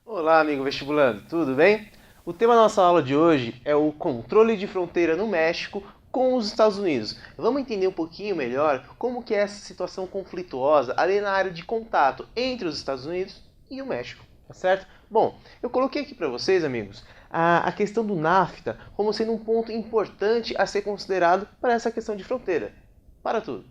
Olá, amigo vestibulando, tudo bem? O tema da nossa aula de hoje é o controle de fronteira no México com os Estados Unidos. Vamos entender um pouquinho melhor como que é essa situação conflituosa ali na área de contato entre os Estados Unidos e o México, tá certo? Bom, eu coloquei aqui para vocês, amigos, a questão do NAFTA como sendo um ponto importante a ser considerado para essa questão de fronteira. Para tudo.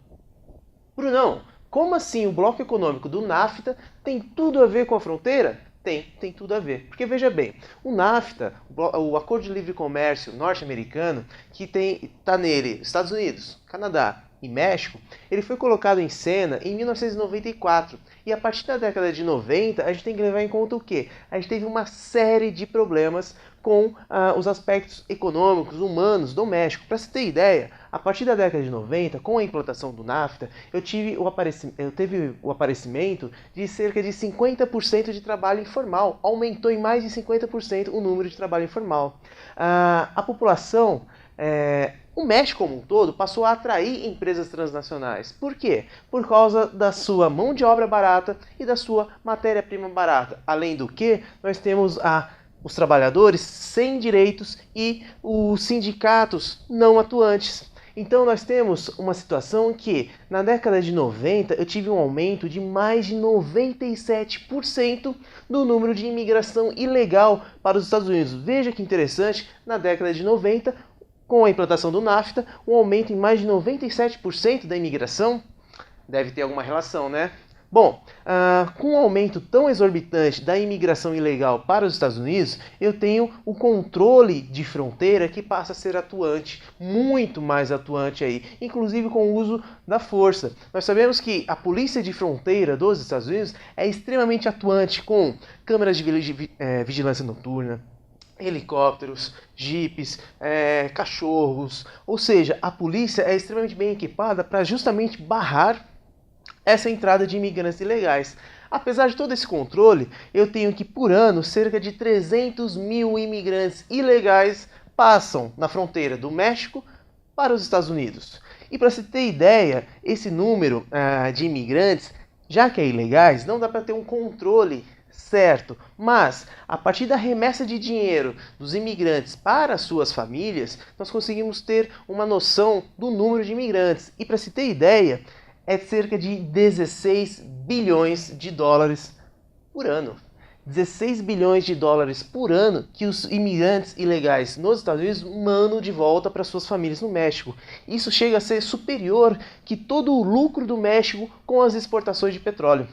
Brunão, como assim o bloco econômico do NAFTA tem tudo a ver com a fronteira? Tem tudo a ver. Porque veja bem, o NAFTA, o Acordo de Livre Comércio norte-americano, que está nele Estados Unidos, Canadá e México, ele foi colocado em cena em 1994. E a partir da década de 90, a gente tem que levar em conta o quê? A gente teve uma série de problemas com os aspectos econômicos, humanos do México. Para você ter ideia, a partir da década de 90, com a implantação do NAFTA, eu teve o aparecimento de cerca de 50% de trabalho informal. Aumentou em mais de 50% o número de trabalho informal. A população... O México como um todo passou a atrair empresas transnacionais. Por quê? Por causa da sua mão de obra barata e da sua matéria-prima barata. Além do que, nós temos os trabalhadores sem direitos e os sindicatos não atuantes. Então nós temos uma situação que na década de 90 eu tive um aumento de mais de 97% do número de imigração ilegal para os Estados Unidos. Veja que interessante, na década de 90, com a implantação do NAFTA, um aumento em mais de 97% da imigração. Deve ter alguma relação, né? Bom, com um aumento tão exorbitante da imigração ilegal para os Estados Unidos, eu tenho o controle de fronteira que passa a ser atuante, muito mais atuante aí, inclusive com o uso da força. Nós sabemos que a polícia de fronteira dos Estados Unidos é extremamente atuante com câmeras de vigilância noturna, helicópteros, jipes, cachorros, ou seja, a polícia é extremamente bem equipada para justamente barrar essa entrada de imigrantes ilegais. Apesar de todo esse controle, eu tenho que por ano cerca de 300 mil imigrantes ilegais passam na fronteira do México para os Estados Unidos. E para se ter ideia, esse número de imigrantes, já que é ilegais, não dá para ter um controle certo, mas a partir da remessa de dinheiro dos imigrantes para suas famílias, nós conseguimos ter uma noção do número de imigrantes. E para se ter ideia, é cerca de 16 bilhões de dólares por ano. 16 bilhões de dólares por ano que os imigrantes ilegais nos Estados Unidos mandam de volta para suas famílias no México. Isso chega a ser superior que todo o lucro do México com as exportações de petróleo.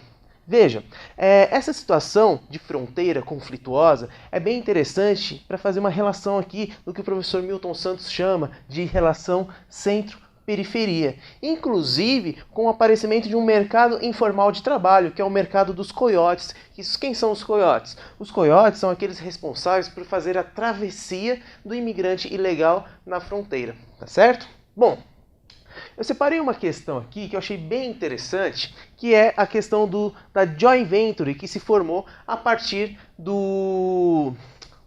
Veja, essa situação de fronteira conflituosa é bem interessante para fazer uma relação aqui do que o professor Milton Santos chama de relação centro-periferia. Inclusive com o aparecimento de um mercado informal de trabalho, que é o mercado dos coiotes. Quem são os coiotes? Os coiotes são aqueles responsáveis por fazer a travessia do imigrante ilegal na fronteira, tá certo? Bom, eu separei uma questão aqui que eu achei bem interessante, que é a questão da joint venture que se formou a partir do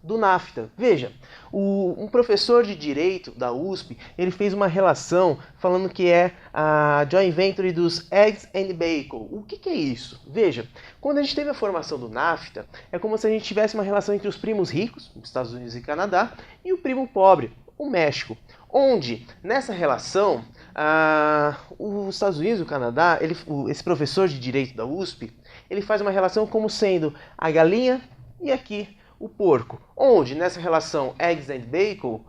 NAFTA. Veja, um professor de Direito da USP, ele fez uma relação falando que é a joint venture dos Eggs and Bacon. O que é isso? Veja, quando a gente teve a formação do NAFTA, é como se a gente tivesse uma relação entre os primos ricos, Estados Unidos e Canadá, e o primo pobre, o México, onde nessa relação os Estados Unidos e o Canadá, esse professor de Direito da USP, ele faz uma relação como sendo a galinha e aqui o porco, onde nessa relação Eggs and Bacon,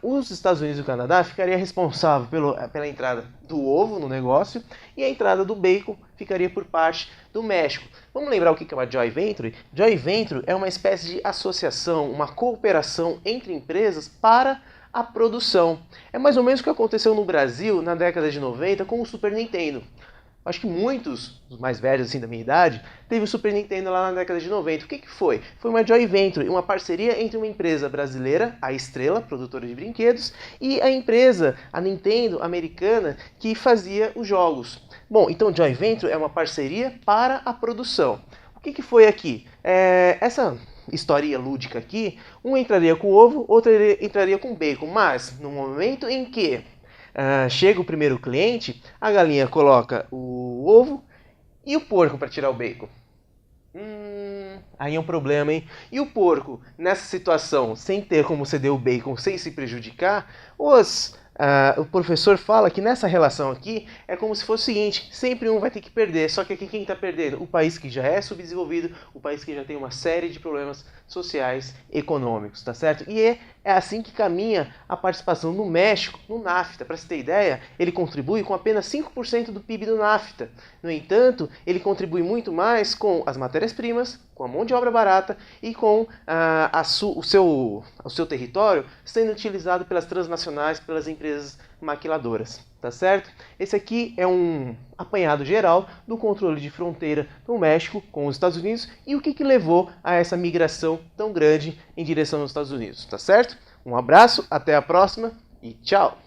os Estados Unidos e o Canadá ficaria responsável pela entrada do ovo no negócio e a entrada do bacon ficaria por parte do México. Vamos lembrar o que é uma joint venture? Joint venture é uma espécie de associação, uma cooperação entre empresas para a produção. É mais ou menos o que aconteceu no Brasil na década de 90 com o Super Nintendo. Acho que muitos, os mais velhos assim da minha idade, teve o Super Nintendo lá na década de 90. O que foi? Foi uma joint venture, uma parceria entre uma empresa brasileira, a Estrela, produtora de brinquedos, e a empresa, a Nintendo americana, que fazia os jogos. Bom, então joint venture é uma parceria para a produção. O que foi aqui? Essa historinha lúdica aqui, um entraria com ovo, outro entraria com bacon, mas no momento em que chega o primeiro cliente, a galinha coloca o ovo e o porco para tirar o bacon. Aí é um problema, hein? E o porco, nessa situação, sem ter como ceder o bacon, sem se prejudicar, o professor fala que nessa relação aqui é como se fosse o seguinte: sempre um vai ter que perder, só que aqui quem está perdendo? O país que já é subdesenvolvido, o país que já tem uma série de problemas sociais, econômicos, tá certo? E é assim que caminha a participação do México no NAFTA. Para você ter ideia, ele contribui com apenas 5% do PIB do NAFTA. No entanto, ele contribui muito mais com as matérias-primas, com a mão de obra barata e com o seu território sendo utilizado pelas transnacionais, pelas empresas maquiladoras, tá certo? Esse aqui é um apanhado geral do controle de fronteira no México com os Estados Unidos e o que levou a essa migração tão grande em direção aos Estados Unidos, tá certo? Um abraço, até a próxima e tchau!